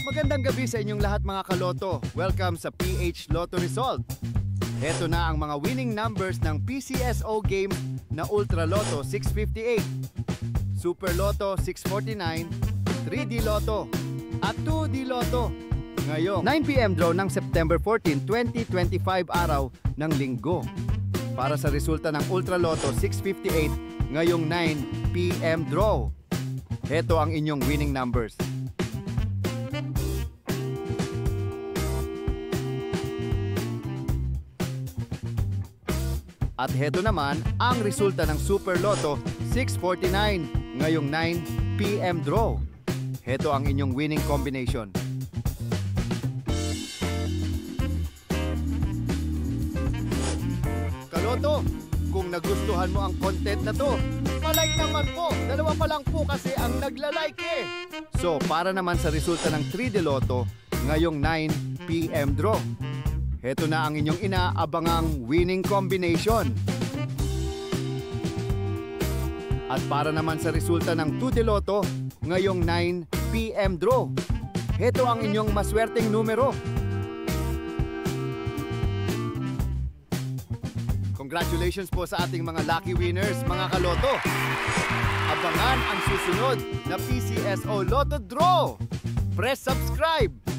Magandang gabi sa inyong lahat mga kaloto. Welcome sa PH Lotto Result. Heto na ang mga winning numbers ng PCSO game na Ultra Lotto 658, Super Lotto 649, 3D Lotto at 2D Lotto. Ngayong 9 PM draw ng September 14, 2025 araw ng Linggo. Para sa resulta ng Ultra Lotto 658 ngayong 9 PM draw. Heto ang inyong winning numbers. At heto naman ang resulta ng Super Lotto 649 ngayong 9 PM draw. Heto ang inyong winning combination. Kaloto, kung nagustuhan mo ang content na to, palike naman po. Dalawa pa lang po kasi ang naglalike eh. So, para naman sa resulta ng 3D Lotto ngayong 9 PM draw. Heto na ang inyong inaabangang winning combination. At para naman sa resulta ng 2D Lotto ngayong 9 PM draw. Heto ang inyong maswerteng numero. Congratulations po sa ating mga lucky winners, mga kaloto. Abangan ang susunod na PCSO Lotto Draw. Press subscribe